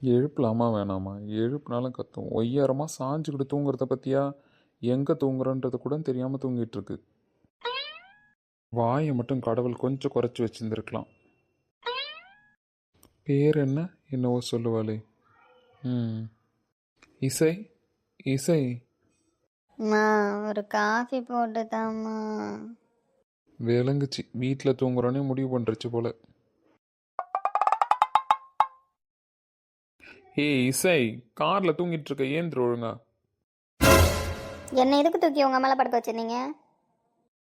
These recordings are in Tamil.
எழுப்பலாமா வேணாமா? எழுப்புனாலும் கத்தும். ஒய்யாரமாக சாஞ்சுக்கிட்டு தூங்குறத பற்றியா? எங்கே தூங்குறோன்றது கூட தெரியாமல் தூங்கிட்டு இருக்கு. வாயை மட்டும் கடவுள் கொஞ்சம் குறைச்சி வச்சுருந்துருக்கலாம். பேர் என்ன? என்னவோ சொல்லுவாளே. ம். இசை இசை. அம்மா ஒரு காஃபி போட்டு தாம்மா. விளங்குச்சு, வீட்டில் தூங்குறோன்னே முடிவு பண்ணுறச்சு போல. ஏய் இசை, காரில் தூங்கிட்டு இருக்க, ஏந்திர ஒழுங்கா. என்னை எதுக்கு தூக்கி உங்கள் மேலே படுக்க வச்சிருந்தீங்க?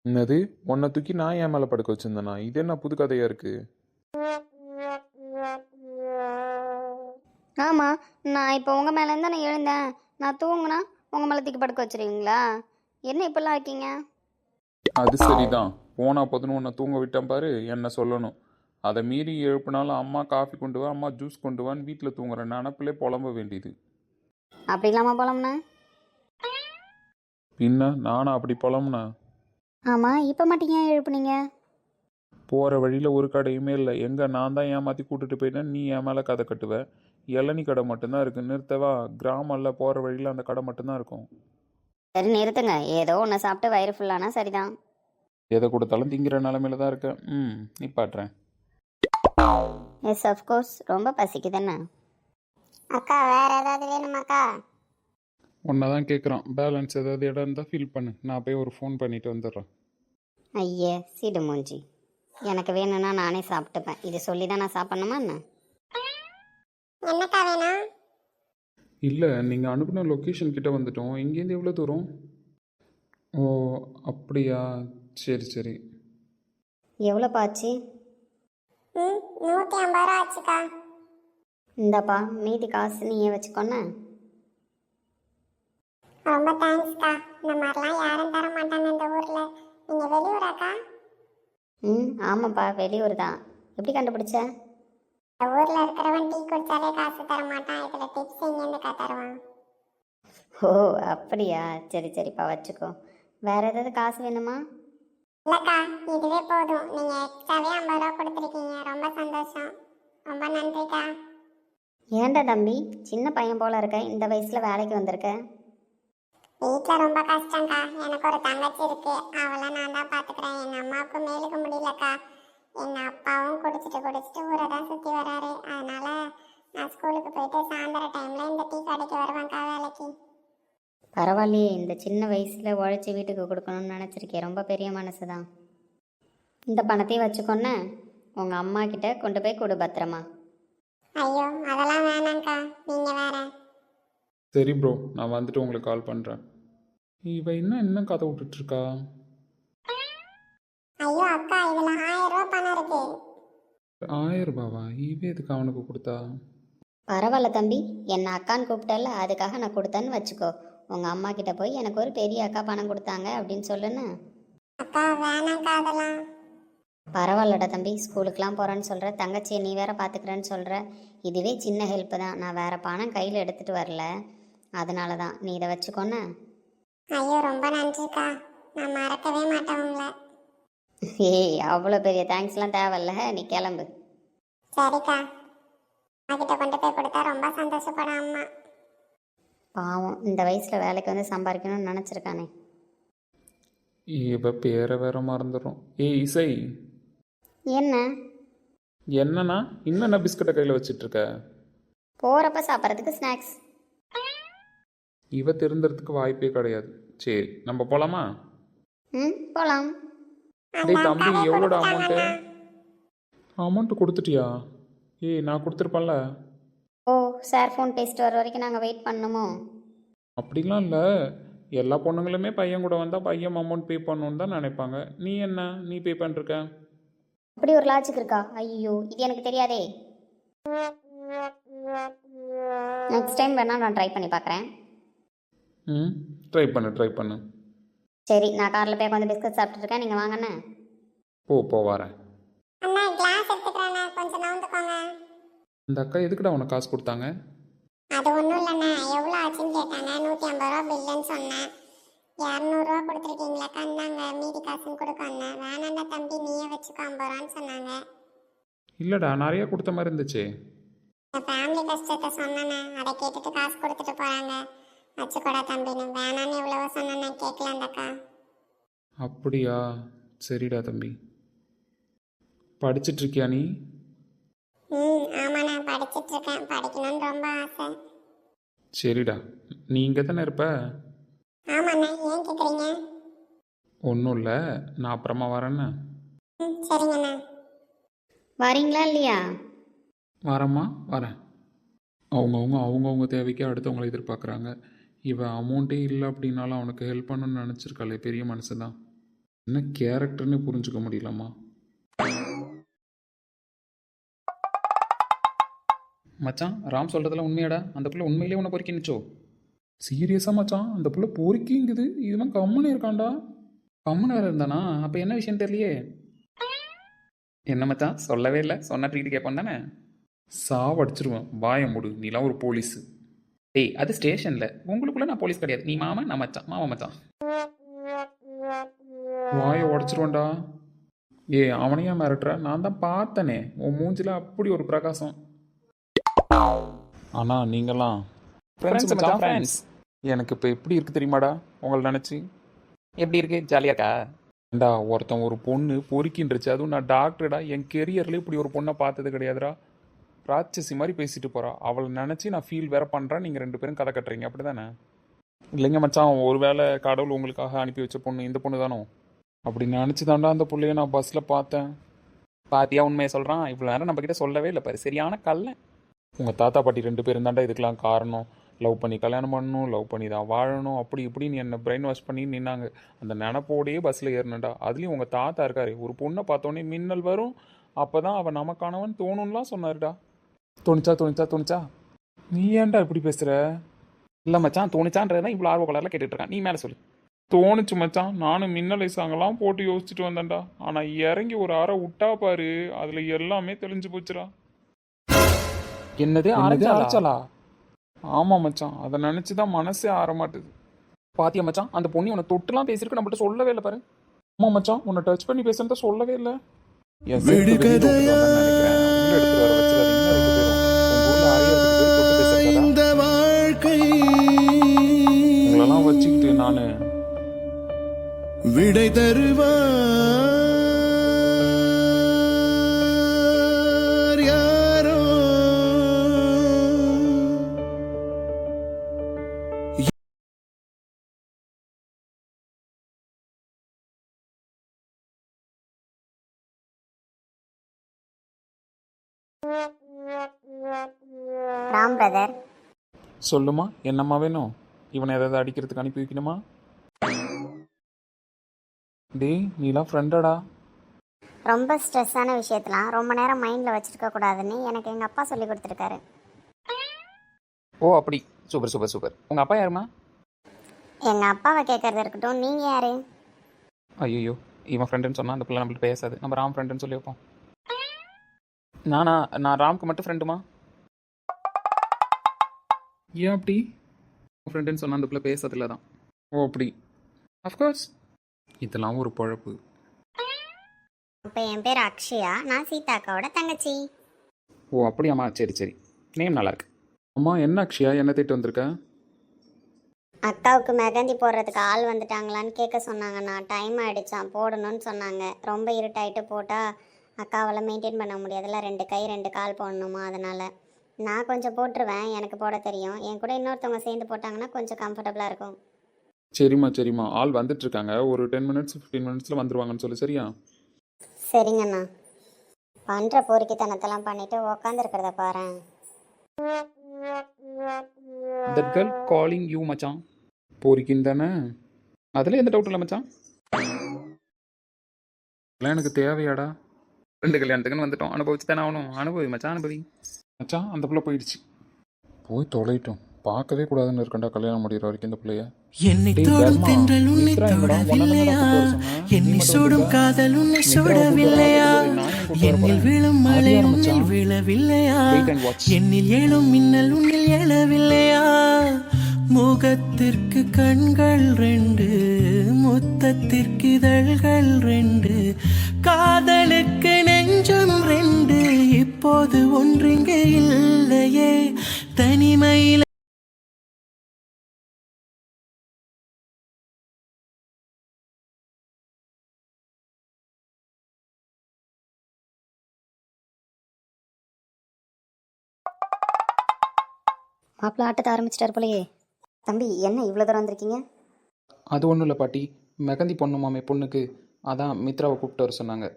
என்னது? உன்னை தூக்கி நான் என் மேலே படுக்க வச்சிருந்தேனா? இது என்ன புது கதையாக இருக்குது? ஆமாம், நான் இப்போ உங்கள் மேலேருந்து தானே எழுந்தேன். நான் தூங்குனா உங்கள் மேலே தூக்கி படுக்க வச்சிருவீங்களா? என்ன இப்படிலாம் இருக்கீங்க? அது சரிதான். போனா போதுன்னு உன்னை தூங்க விட்டேன் பாரு, என்ன சொல்லணும். அதை மீறி எழுப்பினாலும் அம்மா காஃபி கொண்டு வா, அம்மா ஜூஸ் கொண்டு வான்னு வீட்டில் தூங்குற நினப்பிலே புலம்ப வேண்டியது. அப்படி இல்லாமல் போலம்ண்ணா. பின்ன நானும் அப்படி புலம்புனா? ஆமாம், இப்போ மட்டும் ஏன் எழுப்புனீங்க? போகிற வழியில் ஒரு கடையுமே இல்லை. எங்கே நான் தான் ஏமாற்றி கூட்டிட்டு போயிட்டேன், நீ என் மேலே கதை கட்டுவ. இளநீ கடை மட்டும்தான் இருக்குது, நிறுத்தவா? கிராமம்ல போகிற வழியில் அந்த கடை மட்டும்தான் இருக்கும். சரி நிறுத்துங்க, ஏதோ ஒன்று சாப்பிட்டு வயிறு ஃபுல்லானா சரிதான். எதை கொடுத்தாலும் திங்கிற நிலமையில தான் இருக்கேன். நிப்பாட்டுறேன். எஸ் அஃப்கோர்ஸ், ரொம்ப பசிக்குதுண்ணா. அக்கா வேற ஏதாவது வேணுமாக்கா? உன்னை தான் கேட்குறான். பேலன்ஸ் ஏதாவது இடம் இருந்தால் ஃபீல் பண்ணு, நான் போய் ஒரு ஃபோன் பண்ணிட்டு வந்துடுறேன். ஐயே சீடு மூஞ்சி, எனக்கு வேணும்னா நானே சாப்பிட்டுப்பேன். இது சொல்லி தான் நான் சாப்பிட்ணுமா என்ன? என்னக்கா வேணும்? இல்லை, நீங்கள் அனுப்பின லொக்கேஷன் கிட்ட வந்துட்டோம். இங்கேருந்து எவ்வளோ தூரம்? ஓ, அப்படியா? சரி சரி. எவ்வளோ பாச்சு? 150 ரூபா ஆச்சுக்கா. இந்தாப்பா, மீதி காசு நீயே வச்சுக்கோண்ணே. ரொம்ப தேங்க்ஸ்க்கா. இந்த மாதிரிலாம் யாரும் தர மாட்டாங்க இந்த ஊரில். நீங்கள் வெளியூராக்கா? ஆமாப்பா, வெளியூர் தான். எப்படி கண்டுபிடிச்ச? இந்த ஊரில் இருக்கிறவன் டீ குடிச்சாலே காசு தர மாட்டான், இதில் டிப்ஸ் எங்கேருந்துக்கா தருவான்? ஓ அப்படியா, சரி சரிப்பா வச்சுக்கோ. வேற ஏதாவது காசு வேணுமா? இல்லைக்கா, இதுவே போதும். நீங்கள் எக்ஸ்ட்ராவே 50 ரூபா கொடுத்துருக்கீங்க, ரொம்ப சந்தோஷம். ரொம்ப நன்றிக்கா. ஏன்டா தம்பி, சின்ன பையன் போல இருக்க, இந்த வயசில் வேலைக்கு வந்திருக்க? வீட்டில் ரொம்ப கஷ்டம்க்கா. எனக்கு ஒரு தங்கச்சி இருக்கு, அவளை நான் தான் பார்த்துக்கிறேன். எங்கள் அம்மாவுக்கு மேலுக்கு முடியலக்கா. எங்கள் அப்பாவும் குடிச்சிட்டு ஊரை தான் சுற்றி வராரு. அதனால நான் ஸ்கூலுக்கு போயிட்டு சாயந்தர டைமில் இந்த டீ கடைக்கு வருவேன்க்கா வேலைக்கு. பரவாயில்லையே, இந்த சின்ன வயசில் உழைச்சி வீட்டுக்கு கொடுக்கணும்னு நினச்சிருக்கேன். ரொம்ப பெரிய மனசு தான். இந்த பணத்தையும் வச்சுக்கொன்னு உங்கள் அம்மா கிட்ட கொண்டு போய் கொடு பத்திரமா. ஐயோ அதெல்லாம் வேணாங்க்கா, நீங்கள் வேற. சரி ப்ரோ, நான் வந்துட்டு உங்களுக்கு கால் பண்ணுறேன். இவ என்ன கதை விட்டுட்ருக்கா? ஐயோ அக்கா, இதில் 1000 ரூபா பணம் இருக்கு. 1000 ரூபாவா? இவ எதுக்கு அவனுக்கு கொடுத்தா? பரவாயில்ல தம்பி, என்ன அக்கான்னு கூப்பிட்டல, அதுக்காக நான் கொடுத்தேன்னு வச்சுக்கோ. உங்கள் அம்மா கிட்ட போய் எனக்கு ஒரு பெரிய அக்கா பணம் கொடுத்தாங்க அப்படின்னு சொல்லுன்னு. அக்கா வேணாங்க்கா அதெல்லாம். பரவாயில்லடா தம்பி, ஸ்கூலுக்கெலாம் போகிறேன்னு சொல்கிற, தங்கச்சியை நீ வேற பார்த்துக்கிறேன்னு சொல்கிற. இதுவே சின்ன ஹெல்ப்பு தான். நான் வேறு பணம் கையில் எடுத்துகிட்டு வரல, அதனால தான். நீ இதை வச்சுக்கோன்னு. ஐயோ ரொம்ப நன்றிக்கா, நான் மறக்கவே மாட்டேன் உங்களை. ஏய் அவ்வளோ பெரிய தேங்க்ஸ்லாம் தேவையில்ல, நீ கிளம்பு. சரிக்கா, கிட்ட கொண்டு போய் கொடுத்தா ரொம்ப சந்தோஷப்படும் அம்மா. பாவம், இந்த வயசில் வேலைக்கு வந்து சம்பாதிக்கணும்னு நினச்சிருக்கானே. இவ பேரை வேற மறந்துடும். ஏய் இசை. என்ன? என்னன்னா இன்னும் பிஸ்கட்டை கையில் வச்சிட்டு இருக்க? போகிறப்ப சாப்பிட்றதுக்கு ஸ்நாக்ஸ். இவ திருந்துறதுக்கு வாய்ப்பே கிடையாது. சரி, நம்ம போலாமா? போகலாம். டேய் தம்பி, எவ்வளோட அமௌண்ட்டு? அமௌண்ட்டு கொடுத்துட்டியா? ஏய் நான் கொடுத்துருப்பேன்ல. ஓ சார் ஃபோன் பேசிட்டு வர வரைக்கும் நாங்கள் வெயிட் பண்ணணுமோ? அப்படிலாம் இல்லை. எல்லா பொண்ணுங்களுமே பையன் கூட வந்தால் பையன் அமௌண்ட் பே பண்ணணுன்னு தான் நினைப்பாங்க. நீ என்ன, நீ பே பண்ணிருக்க? அப்படி ஒரு லாஜிக் இருக்கா? ஐயோ இது எனக்கு தெரியாதே. நெக்ஸ்ட் டைம் வேணால் நான் ட்ரை பண்ணி பார்க்குறேன். ட்ரை பண்ணு. சரி, நான் காரில் போய் வந்து பிஸ்கட் சாப்பிட்டுருக்கேன், நீங்கள் வாங்கண்ணே. போ வரேன். அண்ணா கிளாஸ் எடுத்துக்கிறேண்ணே, கொஞ்சம் நவுந்துக்கோங்க. இந்த அக்கா எதுக்குடா உனக்கு காசு கொடுத்தாங்க? அது ஒன்றும் இல்லைண்ணே, எவ்வளோ ஆச்சுன்னு கேட்டாங்க. 150 ரூபா பில்லுன்னு சொன்னேன். 200 ரூபா கொடுத்துருக்கீங்களாக்கா, இந்தாங்க மீதி காசுன்னு கொடுக்கண்ணே. வேணாண்டா தம்பி, நீயே வச்சுக்கோ, 50 ரூபான்னு சொன்னாங்க. இல்லைடா, நிறையா கொடுத்த மாதிரி இருந்துச்சு. என் ஃபேமிலி கஷ்டத்தை சொன்னேனே, அதை கேட்டுட்டு காசு கொடுத்துட்டு போறாங்க. வச்சுக்கூடா தம்பின்னு வேணான்னு எவ்வளவோ சொன்னேன், கேட்கல அந்த அக்கா. அப்படியா? சரிடா தம்பி. படிச்சிட்டு இருக்கியா நீ? ஆமாண்ணா, படிச்சிட்டு இருக்கேன். படிக்கணும்னு ரொம்ப ஆசை. சரிடா. நீ இங்கே தானே இருப்ப? ஆமாண்ணா, ஏன் கேட்குறீங்க? ஒன்றும் இல்லை, நான் அப்புறமா வரேன்னு. சரிங்கண்ணா. வரீங்களா இல்லையா? வரேம்மா, வரேன். அவங்கவுங்க தேவைக்கு அடுத்தவங்களை எதிர்பார்க்குறாங்க. இவன் அமௌண்ட்டே இல்லை அப்படின்னாலும் அவனுக்கு ஹெல்ப் பண்ணணும்னு நினச்சிருக்காளே, பெரிய மனசு தான். என்ன கேரக்டர்னு புரிஞ்சுக்க முடியலம்மா. மச்சான், ராம் சொல்கிறதெல்லாம் உண்மையாடா? அந்த பிள்ளை உண்மையிலே உன்னை பொறுக்கி நிச்சோ? சீரியஸாக மச்சான், அந்த பிள்ளை பொறுக்கிங்குது. இதுவன் கம்முன்னு இருக்கான்டா. கம்முன்னு வேறு இருந்தானா? அப்போ என்ன விஷயம் தெரியலையே. என்ன மச்சான், சொல்லவே இல்லை? சொன்ன ட்ரீட் கேட்பான் தானே? சாவடிச்சிருவேன். வாய மூடு, நீலாம் ஒரு போலீஸு. டேய், அது ஸ்டேஷனில். உங்களுக்குள்ள நான் போலீஸ் கிடையாது. நீ மாமா, நான் மச்சான். மாமா மச்சான். வாயை உடச்சிருவேன்டா. அவனையா மிரட்டுற? நான் தான் பார்த்தனே, உன் மூஞ்சில அப்படி ஒரு பிரகாசம். ஆனால் நீங்களாம் ஃப்ரெண்ட்ஸ். எனக்கு இப்போ எப்படி இருக்குது தெரியுமாடா உங்களை நினச்சி? எப்படி இருக்கு? ஜாலியாக இருக்கா? ஏண்டா, ஒருத்தன் ஒரு பொண்ணு பொறுக்கின்றுச்சு. அதுவும் நான் டாக்டர்டா, என் கெரியர்லேயே இப்படி ஒரு பொண்ணை பார்த்தது கிடையாதுடா. ராட்சசி மாதிரி பேசிட்டு போகிறா. அவளை நினச்சி நான் ஃபீல் வேற பண்ணுறேன். நீங்கள் 2 பேரும் கதை கட்டுறீங்க, அப்படி தானே? இல்லைங்க மச்சான், ஒருவேளை கடவுள் உங்களுக்காக அனுப்பி வச்ச பொண்ணு இந்த பொண்ணு தானோ? அப்படி நினச்சி தாண்டா அந்த பிள்ளைய நான் பஸ்ஸில் பார்த்தேன். பாத்தியா, உண்மையை சொல்கிறான். இவ்வளோ நேரம் நம்மக்கிட்ட சொல்லவே இல்லை பாரு. சரியான கல்ல. உங்கள் தாத்தா பாட்டி 2 பேரும் தாண்டா இதுக்கெலாம் காரணம். லவ் பண்ணி கல்யாணம் பண்ணணும், லவ் பண்ணி தான் வாழணும், அப்படி இப்படின்னு என்னை பிரெயின் வாஷ் பண்ணி நின்னாங்க. அந்த நினப்போடையே பஸ்ஸில் ஏறினடா. அதுலேயும் உங்கள் தாத்தா இருக்காரு, ஒரு பொண்ணை பார்த்தோன்னே மின்னல் வரும், அப்போ தான் அவன் நமக்கானவன் தோணும்லாம் சொன்னார்டா. தோணுச்சா? நீ ஏன்டா இப்படி பேசுகிற? இல்லை மச்சான், தோணுச்சான்றதான் இவ்வளோ ஆர்வ கலரில் கேட்டுட்டு இருக்கான். நீ மேலே சொல்லு. தோணுச்சு மச்சான். நானும் மின்னலை சாங்கெல்லாம் போட்டு யோசிச்சுட்டு வந்தேன்டா. ஆனால் இறங்கி ஒரு அறை விட்டா பாரு, அதில் எல்லாமே தெளிஞ்சு போச்சுடா. என்னது ஆரம்பிச்சாலா? ஆமாம் மச்சான், அதை நினச்சி தான் மனசே ஆற மாட்டுது. பாத்தியா மச்சான், அந்த பொண்ணு உன்னை தொட்டுலாம் பேசியிருக்கு, நம்மகிட்ட சொல்லவே இல்லை பாரு. ஆமாம் மச்சான், உன்னை டச் பண்ணி பேசுறத சொல்லவே இல்லை. என் சேர்த்து நினைக்கிறேன். உள்ள எடுத்துட்டு வர வச்சிடாதீங்கன்னா 2 பேரும் உங்கள் ஊரில் அறையறதுக்கு பேர் தொட்டு பேசுறதா? உங்களெல்லாம் வச்சுக்கிட்டு நான் விடை தருவார் யாரோ. ராம் பிரதர், சொல்லுமா, என்னம்மா வேணும்? இவனை ஏதாவது அடிக்கிறதுக்கு அனுப்பி வைக்கணுமா? டேய், நீலாம் ஃப்ரெண்டாடா. ரொம்ப ஸ்ட்ரெஸ்ஸான விஷயத்தெலாம் ரொம்ப நேரம் மைண்டில் வச்சுருக்க கூடாதுன்னு எனக்கு எங்கள் அப்பா சொல்லி கொடுத்துருக்காரு. ஓ அப்படி. சூப்பர். உங்கள் அப்பா யாருமா? எங்கள் அப்பாவை கேட்கறது இருக்கட்டும், நீங்கள் யார்? ஐயோ, இவன் ஃப்ரெண்டுன்னு சொன்னால் அந்த பிள்ளை நம்மள்ட்ட பேசாது. நம்ம ராம் ஃப்ரெண்டுன்னு சொல்லி வைப்போம். நான் ராம்க்கு மட்டும் ஃப்ரெண்டுமா? ஏன் அப்படி? ஃப்ரெண்டுன்னு சொன்னால் அந்த பிள்ளை பேசுறதில்ல தான். ஓ அப்படி. அஃப்கோர்ஸ். இதெல்லாம் ஒரு பழப்பு. இப்போ என் பேர் அக்ஷயா, நான் சீதா அக்காவோட தங்கச்சி. ஓ அப்படியாம்மா, சரி. நேம் நல்லாயிருக்கு. அம்மா, என்ன அக்ஷயா என்ன தேட்டு வந்திருக்க? அக்காவுக்கு மெகந்தி போடுறதுக்கு ஆள் வந்துட்டாங்களான்னு கேட்க சொன்னாங்கண்ணா. டைம் ஆகிடுச்சான், போடணும்னு சொன்னாங்க. ரொம்ப இருட்டாயிட்டு போட்டால் அக்காவால் மெயின்டைன் பண்ண முடியாதுல்ல, 2 கை 2 கால் போடணுமா, அதனால் நான் கொஞ்சம் போட்டுருவேன், எனக்கு போட தெரியும். என் கூட இன்னொருத்தவங்க சேர்ந்து போட்டாங்கன்னா கொஞ்சம் கம்ஃபர்டபுளாக இருக்கும். சரிம்மா, ஆள் வந்துட்டு இருக்காங்க. ஒரு 10 மினிட்ஸ் 15 மினிட்ஸில் வந்துருவாங்கன்னு சொல்லு. சரியா? சரிங்கண்ணா. பண்ணுற பொறுக்கித்தனத்தெல்லாம் பண்ணிவிட்டு உக்காந்துருக்கிறத பாரு. தட் கேர்ள் காலிங் யூ மச்சான். போரிக்கின்னு தானே? அதில் எந்த டவுட் இல்லை மச்சான். அதெல்லாம் எனக்கு தேவையாடா? 2 கல்யாணத்துக்குன்னு வந்துட்டோம், அனுபவிச்சு தானே ஆகணும். அனுபவி மச்சான், அனுபவி. மச்சான், அந்த பிள்ளை போயிடுச்சு. போய் தொலைட்டோம். பார்க்கவே கூடாதுன்னு இருக்கண்டா கல்யாணம் முடிகிற வரைக்கும் இந்த பிள்ளைய. என்னை தொடும் தென்றல் உன்னை தொடவில்லையா, என்னை சுடும் காதல் உன்னை சுடவில்லையா, என்னில் விழும் மழை உன்னில் விழவில்லையா, என்னில் எழும் மின்னல் உன்னில் எழவில்லையா, முகத்திற்கு கண்கள் 2, முத்தத்திற்கு இதழ்கள் 2, காதலுக்கு நெஞ்சம் 2, இப்போது ஒன்றிங்கே இல்லையே. மாப்பிள்ள ஆட்டத்தை ஆரம்பிச்சிட்டாரு போலயே. தம்பி என்ன இவ்வளோ தூரம் வந்திருக்கீங்க? அது ஒன்றும் இல்லை பாட்டி, மெகந்தி பொண்ணுமாமே பொண்ணுக்கு, அதான் மித்ராவை கூப்பிட்டு வர சொன்னாங்க.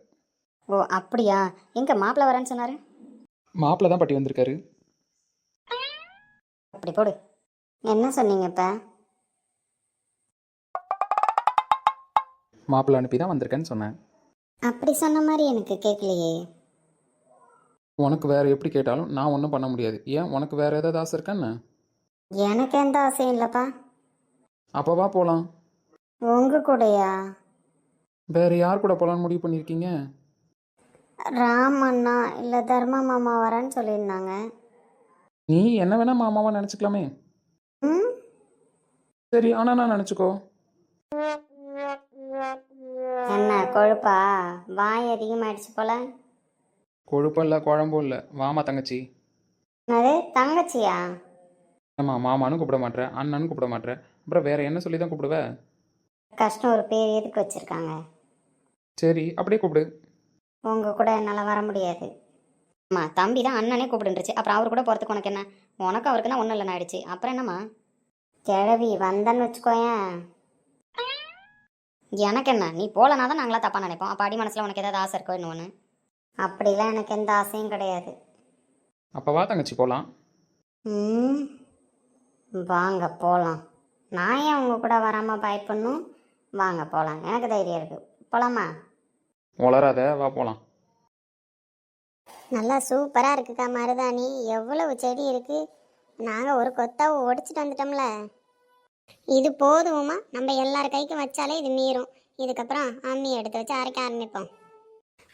ஓ அப்படியா? எங்கே மாப்பிள்ள வரேன்னு சொன்னார்? மாப்பிள்ளை தான் பாட்டி வந்திருக்காரு. அப்படி போடு. என்ன சொன்னீங்க இப்போ? மாப்பிள்ளை அனுப்பி தான் வந்திருக்கேன்னு சொன்னேன். அப்படி சொன்ன மாதிரி எனக்கு கேட்கலையே. உனக்கு வேறு எப்படி கேட்டாலும் நான் ஒன்றும் பண்ண முடியாது. ஏன், உனக்கு வேறு ஏதாவது ஆசை இருக்கான்னு? எனக்கு எந்த ஆசையும் இல்லைப்பா. அப்போவா போகலாம். உங்கள் கூடயா? வேறு யார் கூட போகலான்னு முடிவு பண்ணியிருக்கீங்க? ராமண்ணா இல்லை தர்மா மாமா வரேன்னு சொல்லியிருந்தாங்க. நீ என்ன வேணால் மாமாவா நினச்சிக்கலாமே. ம். சரி, ஆனால் நான் நினச்சிக்கோ. என்ன கொழுப்பா? வாய் அதிகமாகிடுச்சு போல. கொழுப்பும் இல்லை குழம்பும் இல்லை. வாமா தங்கச்சி. அது தங்கச்சியா? ஆமாம், மாமான்னு கூப்பிட மாட்டேன், அண்ணன்னு கூப்பிட மாட்டேன், அப்புறம் வேறு என்ன சொல்லி தான் கூப்பிடுவேன்? கஷ்டம் ஒரு பேர் எதுக்கு வச்சுருக்காங்க? சரி, அப்படியே கூப்பிடு. உங்கள் கூட என்னால் வர முடியாது. அம்மா தம்பி தான் அண்ணனே கூப்பிடுன்றுச்சு, அப்புறம் அவர் கூட போகிறதுக்கு உனக்கு என்ன? உனக்கு அவருக்கு தான் ஒன்றும் இல்லைன்னு ஆயிடுச்சு, அப்புறம் என்னம்மா? கிழவி வந்தன்னு வச்சுக்கோயேன். எனக்கு என்ன, நீ போகலனா தான் நாங்களாம் தப்பாக நினைப்போம். அப்போ அடி மனசில் உனக்கு ஏதாவது ஆசை இருக்கோ இன்னொன்று? அப்படிலாம் எனக்கு எந்த ஆசையும் கிடையாது. அப்போ வா தங்கச்சி போகலாம். ம், வாங்க போகலாம். நான் ஏன் உங்கள் கூட வராமல் பயப்படணும்? வாங்க போகலாம், எனக்கு தைரியம் இருக்குது. போகலாமா? வளராத, வா போகலாம். நல்லா சூப்பராக இருக்குக்கா மருதாணி. எவ்வளவு செடி இருக்குது. நாங்கள் ஒரு கொத்தாவை ஒடிச்சிட்டு வந்துட்டோம்ல. இது போதுமா? நம்ம எல்லார் கைக்கும் வச்சாலே இது மீறும். இதுக்கப்புறம் அம்மி எடுத்து வச்சு அரைக்க ஆரம்பிப்போம்.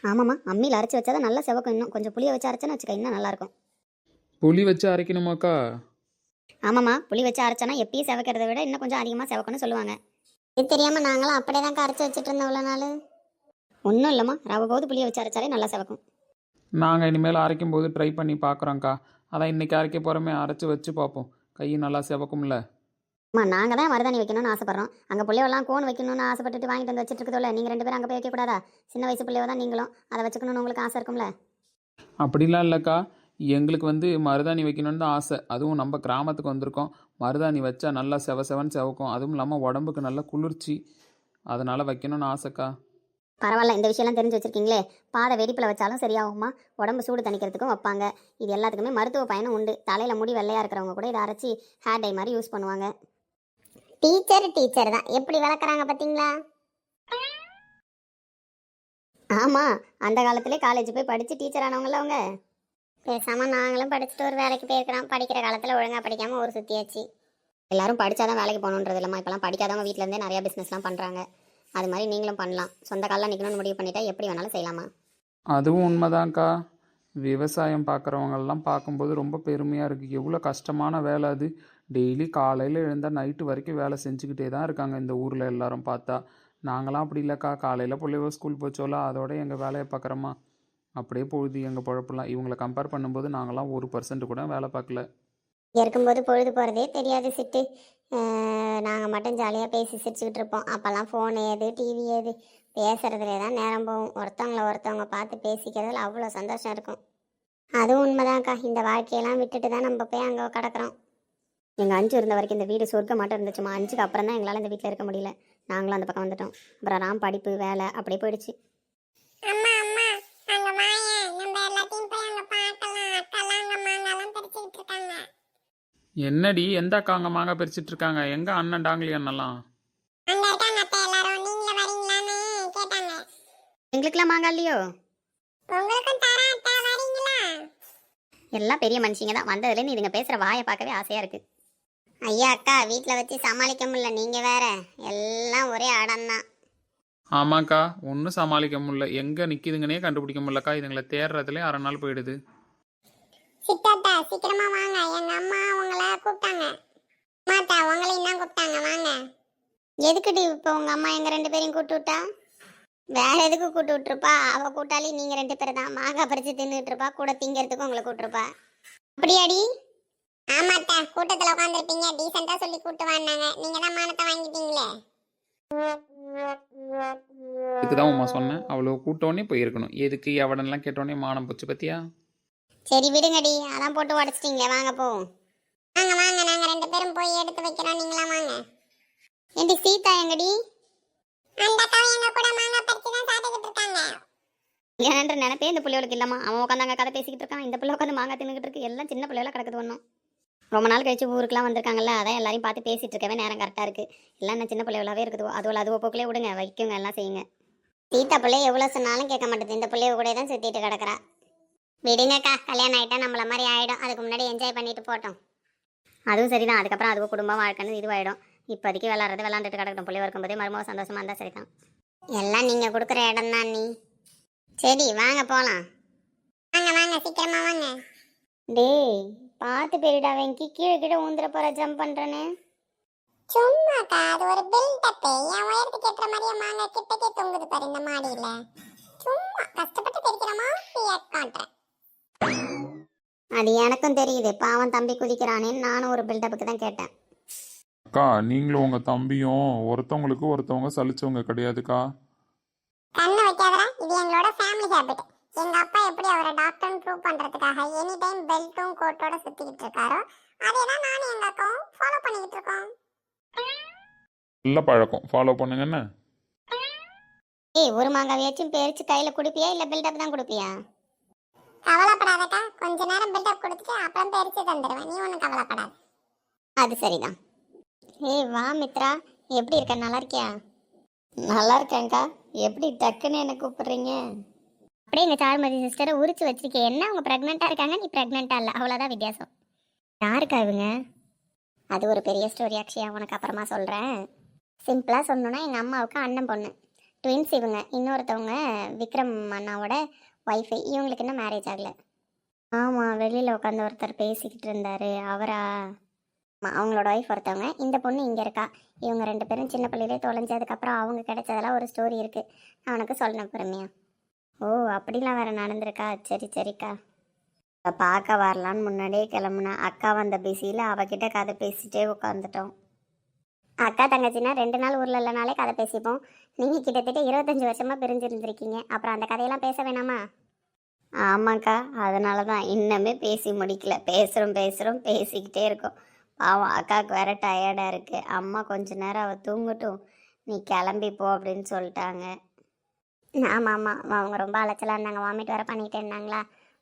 ஆமாம்மா, அம்மியில் அரைச்சி வச்சாதான் நல்லா செவக்கும். இன்னும் கொஞ்சம் புளியை வச்சு அரைச்சோன்னு வச்சுக்க, இன்னும் நல்லாயிருக்கும். புளி வச்சு அரைக்கணுமாக்கா? ஆமாம்மா, புளி வச்சு அரைச்சோன்னா எப்பயும் செவக்கிறத விட இன்னும் கொஞ்சம் அதிகமாக செவக்கணும்னு சொல்லுவாங்க. இது தெரியாமல் நாங்களும் அப்படியே தான் கரைச்சி வச்சுட்டு இருந்தோம் இவ்வளோ நாள். ஒன்றும் இல்லைம்மா, ரவை போது புளியை வச்சு அரைச்சாலே நல்லா செவக்கும். நாங்கள் இனிமேல் அரைக்கும் போது ட்ரை பண்ணி பார்க்குறோங்க்கா. அதான் இன்றைக்கி அரைக்க போகிறோமே, அரைச்சி வச்சு பார்ப்போம். கை நல்லா செவக்கும்ல. அம்மா நாங்கள் தான் மருதாணி வைக்கணும்னு ஆசைப்பட்றோம். அங்கே பிள்ளைவெல்லாம் கோன் வைக்கணும்னு ஆசைப்பட்டுட்டு வாங்கிட்டு வந்து வச்சுட்டு இருக்குதோல்ல. நீங்கள் 2 பேரும் அங்கே போய் வைக்கக்கூடாதா? சின்ன வயசு பிள்ளைவ தான் நீங்களும், அதை வச்சுக்கணும்னு உங்களுக்கு ஆசை இருக்கும்ல. அப்படிலாம் இல்லைக்கா, எங்களுக்கு மருதாணி வைக்கணும்னு தான் ஆசை. அதுவும் நம்ம கிராமத்துக்கு வந்திருக்கோம். மருதாணி வச்சா நல்லா செவன்னு செவக்கும். அதுவும் இல்லாமல் உடம்புக்கு நல்ல குளிர்ச்சி. அதனால் வைக்கணும்னு ஆசைக்கா. பரவாயில்ல, இந்த விஷயம்லாம் தெரிஞ்சு வச்சுருக்கீங்களே. பாதை வெடிப்பில் வச்சாலும் சரியாகுமா? உடம்பு சூடு தணிக்கிறதுக்கும் வைப்பாங்க. இது எல்லாத்துக்குமே மருத்துவ பயனும் உண்டு. தலையில் முடி வெள்ளையாக இருக்கிறவங்க கூட இதை அரைச்சி ஹேர் டை மாதிரி யூஸ் பண்ணுவாங்க. டீச்சர் தான் எப்படி வளர்க்குறாங்க பார்த்தீங்களா? ஆமாம், அந்த காலத்திலே காலேஜ் போய் படித்து டீச்சர் ஆனவங்கள அவங்க. பேசாமல் நாங்களும் படிச்சுட்டு ஒரு வேலைக்கு போயிருக்கிறோம். படிக்கிற காலத்தில் ஒழுங்காக படிக்காமல் ஒரு சுற்றியாச்சு. எல்லாரும் படித்தாதான் வேலைக்கு போகணுன்றது இல்லைம்மா. இப்போலாம் படிக்காதவங்க வீட்டிலேருந்தே நிறையா பிஸ்னஸ்லாம் பண்ணுறாங்க. அது மாதிரி நீங்களும் பண்ணலாம். சொந்த காலில் நிற்கணும்னு முடிவு பண்ணிட்டா எப்படி வேணாலும் செய்யலாமா? அதுவும் உண்மைதான்க்கா. விவசாயம் பார்க்குறவங்கெல்லாம் பார்க்கும்போது ரொம்ப பெருமையாக இருக்குது. எவ்வளோ கஷ்டமான வேலை அது. டெய்லி காலையில் எழுந்தால் நைட்டு வரைக்கும் வேலை செஞ்சுக்கிட்டே தான் இருக்காங்க இந்த ஊரில் எல்லாரும் பார்த்தா. நாங்களாம் அப்படி இல்லைக்கா. காலையில் பிள்ளைவோ ஸ்கூல் போச்சோல, அதோட எங்கள் வேலையை பார்க்குறோமா, அப்படியே போகுது எங்கள் பொழப்பெல்லாம். இவங்களை கம்பேர் பண்ணும்போது நாங்களாம் 1% கூட வேலை பார்க்கல. இருக்கும்போது பொழுது போகிறதே தெரியாது சிட்டு. நாங்கள் மட்டும் ஜாலியாக பேசி சிரிச்சுக்கிட்டு இருப்போம். அப்போல்லாம் ஃபோன் ஏது, டிவி ஏது, பேசுகிறதுலே தான் நேரம் போகும். ஒருத்தவங்க பார்த்து பேசிக்கிறதுல அவ்வளோ சந்தோஷம் இருக்கும். அதுவும் உண்மைதான்க்கா. இந்த வாழ்க்கையெல்லாம் விட்டுட்டு தான் நம்ம போய் அங்கே கிடக்குறோம். எங்கள் 5 இருந்த வரைக்கும் இந்த வீடு சொர்க்க மட்டும் இருந்துச்சுமா. 5க்கு அப்புறம் தான் எங்களால் இந்த வீட்டில் இருக்க முடியல. நாங்களும் அந்த பக்கம் வந்துட்டோம். அப்புறம் ராம் படிப்பு வேலை அப்படியே போயிடுச்சு. என்னடி, எந்த அக்கா அங்கே மாங்காய் பறிச்சிட்டு இருக்காங்க? எங்கே அண்ணன் டாங்கிலி அண்ணெல்லாம்? எங்களுக்கெல்லாம் மாங்காய் இல்லையோ? எல்லாம் பெரிய மனுஷங்க தான். வந்ததுலேருந்து இதுங்க பேசுகிற வாயை பார்க்கவே ஆசையாக இருக்குது. ஐயா அக்கா, வீட்டில் வச்சு சமாளிக்க முடியல. நீங்கள் வேற எல்லாம் ஒரே அடம்தான். ஆமாக்கா, ஒன்றும் சமாளிக்க முடியல. எங்கே நிற்கிதுங்கன்னே கண்டுபிடிக்க முடியலக்கா. இதுங்களை தேடுறதுலேயே 1/2 நாள் போயிடுது. சித்தாத்தா சீக்கிரமா வாங்க, எங்க அம்மா உங்களை கூப்பிட்டாங்க. மாத்தா உங்களையும் தான் கூப்பிட்டாங்க, வாங்க. எதுக்குடி இப்போ உங்க அம்மா எங்க 2 பேரையும் கூப்பிட்டு விட்டா? வேற எதுக்கு கூப்பிட்டு விட்டுருப்பா? அவ கூட்டாளி நீங்க 2 பேர் தான். மாங்காய் பறிச்சு தின்னுட்டு இருப்பா, கூட திங்கிறதுக்கும் உங்களை கூப்பிட்டுருப்பா. அப்படியாடி? ஆமாத்தா, கூட்டத்தில் உட்காந்துருப்பீங்க, டீசெண்டா சொல்லி கூப்பிட்டு வாங்க. நீங்க தான் மானத்தை வாங்கிட்டீங்களே. இதுக்குதான் உமா சொன்னேன், அவ்வளோ கூட்டோடனே போயிருக்கணும். எதுக்கு எவடனெல்லாம் கேட்டோடனே மானம் போச்சு பத்தியா? சரி விடுங்கடி, அதான் போட்டு உடச்சிட்டீங்களே, வாங்க போவோம். வாங்க வாங்க, நாங்க 2 பேரும் போய் எடுத்து வைக்கிறோம், நீங்களா வாங்க. ஏண்டி சீதா எங்கடி? அந்த அக்கா எங்க கூட மாங்காய் பறிச்சு தான் சாப்பிட்டுக்கிட்டு இருக்காங்க. ஏன்ற நினைப்பே இந்த பிள்ளைகளுக்கு இல்லம்மா. அவன் உட்காந்தாங்க கதை பேசிக்கிட்டு இருக்கான், இந்த பிள்ளை உட்காந்து மாங்காய் தின்னுக்கிட்டு இருக்கு. எல்லாம் சின்ன பிள்ளைகளா கிடக்குது ஒன்றும். ரொம்ப நாள் கழிச்சு ஊருக்குலாம் வந்திருக்காங்கல்ல, அதான் எல்லாரையும் பார்த்து பேசிட்டு இருக்கவே நேரம் கரெக்டாக இருக்கு. எல்லாம் என்ன சின்ன பிள்ளைகளாவே இருக்குது. அதுவோ போக்கிலே விடுங்க, வைக்குங்க, எல்லாம் செய்யுங்க. சீதா பிள்ளை எவ்வளோ சொன்னாலும் கேட்க மாட்டேது. இந்த பிள்ளைய கூட தான் சுற்றிட்டு கிடக்குறா. விடுங்கக்கா, கல்யாணம் ஆகிட்டா நம்மள மாதிரி ஆகிடும். அதுக்கு முன்னாடி என்ஜாய் பண்ணிட்டு போட்டோம். அதுவும் சரிதான். அதுக்கப்புறம் அதுவும் குடும்பம் வாழ்க்கைன்னு இதுவாகிடும். இப்போதைக்கு விளாண்டுட்டு கிடக்கட்டும். பிள்ளை இருக்கும்போதே மருமக சந்தோஷமா இருந்தால் சரிதான். எல்லாம் நீங்கள் கொடுக்குற இடம் தான் நீ. சரி வாங்க போகலாம். வாங்க வாங்க, சீக்கிரமா வாங்க. டேய் பார்த்து போயிடா, வெங்கி கீழே கீழே ஊந்துற போற ஜம்ப் பண்ணுறேன்னு. சும்மாக்கா, அது ஒரு பில்டப். என் உயரத்துக்கு ஏற்ற மாதிரியே மாங்க கிட்டக்கே தொங்குது பாரு இந்த மாடியில. சும்மா கஷ்டப்பட்டு தெரிக்கிற மாதிரி காட்டுறேன். அது எனக்கும் தெரியுது. பாவம் தம்பி குதிக்கிறானேன்னு நானும் ஒரு பில்டப்புக்கு தான் கேட்டேன். அக்கா, நீங்களும் உங்க தம்பியும் ஒருத்தவங்களுக்கு ஒருத்தவங்க சலிச்சவங்க கிடையாதுக்கா. கண்ணு வைக்காதடா, இது எங்களோட ஃபேமிலி ஹேபிட். எங்க அப்பா எப்படி அவரை டாக்டர்னு ப்ரூவ் பண்றதுக்காக எனி டைம் பெல்ட்டும் கோட்டோட சுத்திக்கிட்டு இருக்காரோ, அதே தான் நானும் எங்க அக்காவும் ஃபாலோ பண்ணிக்கிட்டு இருக்கோம். நல்ல பழக்கம், ஃபாலோ பண்ணுங்கன்னு. ஏய், ஒரு மாங்காவையாச்சும் பேரிச்சு கையில குடுப்பியா இல்ல பில்டப் தான் குடுப்பியா? கவலைப்படாதக்கா, கொஞ்ச நேரம் பில்டப் கொடுத்துட்டு அப்புறம் பேரிச்சு தந்துடுவேன். நீ ஒன்றும் கவலைப்படாத. அது சரிதான். ஏய் வா மித்ரா, எப்படி இருக்க? நல்லா இருக்கியா? நல்லா இருக்கேன்க்கா. எப்படி டக்குன்னு என்ன கூப்பிடுறீங்க? அப்படியே எங்கள் சாருமதி சிஸ்டரை உரிச்சு வச்சிருக்கேன். என்ன அவங்க ப்ரெக்னெண்ட்டாக இருக்காங்க, நீ ப்ரெக்னெண்ட்டாக இல்லை, அவ்வளோதான் வித்தியாசம். யாருக்கா இவங்க? அது ஒரு பெரிய ஸ்டோரி அக்ஷயா, உனக்கு அப்புறமா சொல்கிறேன். சிம்பிளாக சொல்லணுன்னா எங்கள் அம்மாவுக்கு அண்ணன் பொண்ணு ட்வின்ஸ். இவங்க இன்னொருத்தவங்க விக்ரம் அண்ணாவோட ஒய்ஃபு. இவங்களுக்கு இன்னும் மேரேஜ் ஆகலை. ஆமாம், வெளியில் உட்காந்து ஒருத்தர் பேசிக்கிட்டு இருந்தார், அவரா? அவங்களோட ஒய்ஃப் ஒருத்தவங்க. இந்த பொண்ணு இங்கே இருக்கா. இவங்க 2 பேரும் சின்ன பிள்ளையிலே தொலைஞ்சதுக்கப்புறம் அவங்க கிடைச்சதெல்லாம் ஒரு ஸ்டோரி இருக்குது. அவனுக்கு சொல்லணும் பொறுமையா. ஓ, அப்படிலாம் வேறு நடந்திருக்கா? சரி சரிக்கா. பார்க்க வரலான்னு முன்னாடியே கிளம்புனா, அக்கா வந்த பிஸியில் அவகிட்ட கதை பேசிகிட்டே உட்காந்துட்டோம். அக்கா தங்கச்சின்னா 2 நாள் ஊரில் இல்லைனாலே கதை பேசிப்போம். நீங்கள் கிட்டத்தட்ட 25 வருஷமாக பிரிஞ்சிருந்துருக்கீங்க. அப்புறம் அந்த கதையெல்லாம் பேச வேணாமா? ஆமாக்கா, அதனால தான் இன்னமே பேசி முடிக்கல. பேசுகிறோம் பேசிக்கிட்டே இருக்கோம். பாவம் அக்காவுக்கு வேற டயர்டாக இருக்குது. அம்மா கொஞ்ச நேரம் அவள் தூங்கட்டும், நீ கிளம்பி போ அப்படின்னு சொல்லிட்டாங்க. ஆமாம், அவங்க ரொம்ப அலைச்சலாக இருந்தாங்க, வாமிட் வேறு பண்ணிகிட்டே இருந்தாங்களா,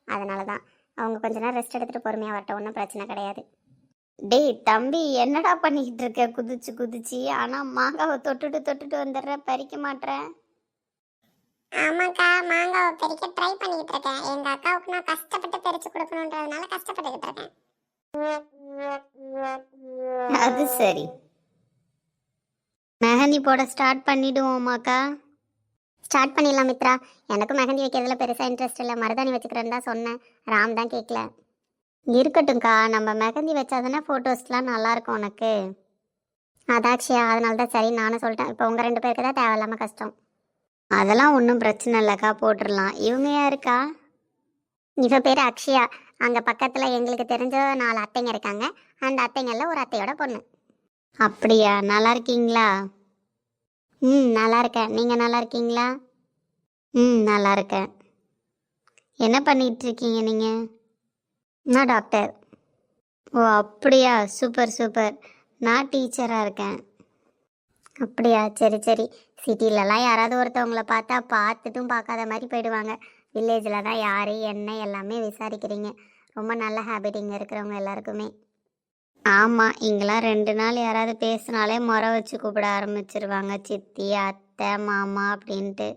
அதனால தான். அவங்க கொஞ்ச நேரம் ரெஸ்ட் எடுத்துகிட்டு பொறுமையாக வரட்டும், ஒன்றும் பிரச்சனை கிடையாது. டேய் தம்பி, என்னடா பண்ணிக்கிட்டு இருக்க குதிச்சு? ஆனால் மாங்காவை தொட்டுட்டு வந்துடுற, பறிக்க மாட்டேன். ஆமாக்கா, மாங்காவை பறிக்க ட்ரை பண்ணிக்கிட்டு இருக்கேன். எங்கள் அக்காவுக்கு நான் கஷ்டப்பட்டு பறித்து கொடுக்கணுன்றதுனால கஷ்டப்பட்டுக்கிட்டு இருக்கேன். அது சரி. மெஹந்தி போட ஸ்டார்ட் பண்ணிடுவோமாக்கா? ஸ்டார்ட் பண்ணிடலாம் மித்ரா. எனக்கும் மெஹந்தி வைக்கிறதுல பெருசாக இன்ட்ரெஸ்ட் இல்லை. மருதாணி வச்சுக்கிறேன்னு தான் சொன்னேன். ராம் தான் கேட்கல. இருக்கட்டும்க்கா, நம்ம மெஹந்தி வச்சாதானே ஃபோட்டோஸ்லாம் நல்லாயிருக்கும் உனக்கு. அதாக்ஷியா, அதனால தான் சரி நானும் சொல்லிட்டேன். இப்போ உங்கள் 2 பேருக்கு தான் தேவையில்லாமல் கஷ்டம். அதெல்லாம் ஒன்றும் பிரச்சனை இல்லைக்கா, போட்டுடலாம். இவங்க யாருக்கா? இவ பேர் அக்ஷயா. அங்கே பக்கத்தில் எங்களுக்கு தெரிஞ்ச 4 அத்தைங்க இருக்காங்க. அந்த அத்தைங்களில் ஒரு அத்தையோட பொண்ணு. அப்படியா? நல்லா இருக்கீங்களா? நல்லா இருக்கேன். நீங்கள் நல்லா இருக்கீங்களா? நல்லா இருக்கேன். என்ன பண்ணிகிட்டு இருக்கீங்க நீங்கள்? நான் டாக்டர். ஓ அப்படியா, சூப்பர். நான் டீச்சராக இருக்கேன். அப்படியா, சரி. சிட்டிலலாம் யாராவது ஒருத்தவங்கள பார்த்தா பார்த்துட்டும் பார்க்காத மாதிரி போயிடுவாங்க. வில்லேஜில் தான் யார் என்ன எல்லாமே விசாரிக்கிறீங்க. ரொம்ப நல்ல ஹேபிட் இங்கே இருக்கிறவங்க எல்லாருக்குமே. ஆமாம், இங்கெல்லாம் 2 நாள் யாராவது பேசினாலே முறை வச்சு கூப்பிட ஆரம்பிச்சிருவாங்க. சித்தி, அத்தை, மாமா அப்படின்ட்டு.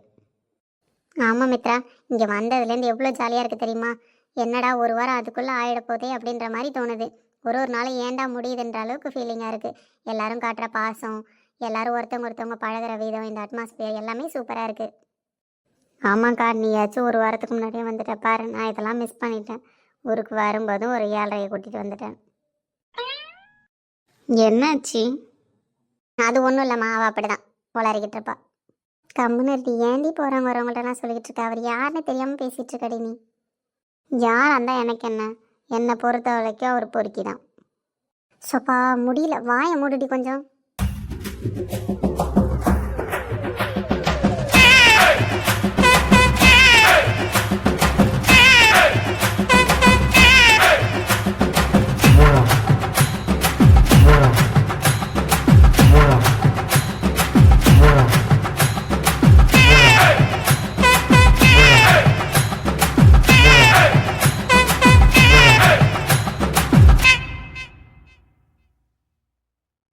ஆமாம் மித்ரா, இங்கே வந்ததுலேருந்து எவ்வளோ ஜாலியாக இருக்குது தெரியுமா? என்னடா ஒரு வாரம் அதுக்குள்ளே ஆகிட போதே அப்படின்ற மாதிரி தோணுது. ஒரு நாள் ஏண்டா முடியுதுன்ற அளவுக்கு ஃபீலிங்காக இருக்குது. எல்லாரும் காட்டுற பாசம், எல்லாரும் ஒருத்தவங்க பழகிற விதம், இந்த அட்மாஸ்பியர் எல்லாமே சூப்பராக இருக்குது. ஆமாக்கா, நீயாச்சும் ஒரு வாரத்துக்கு முன்னாடியே வந்துட்ட பாரு. நான் இதெல்லாம் மிஸ் பண்ணிட்டேன். ஊருக்கு வரும்போதும் ஒரு 7:30 கூட்டிகிட்டு வந்துட்டேன். என்னாச்சு? அது ஒன்றும் இல்லைம்மா, அவள் அப்படி தான் உளறிக்கிட்டு இருப்பா. கம்முன்னு ஏண்டி போகிறவங்க வரவங்கள்ட்டலாம் சொல்லிக்கிட்டு இருக்கா? அவர் யாருன்னு தெரியாமல் பேசிகிட்டு இருக்கடி நீ. யார் அந்த எனக்கு என்ன? என்னை பொறுத்த வரைக்கும் அவர் பொறுக்கி தான். சப்பா முடியல, வாயை மூடுடி கொஞ்சம்.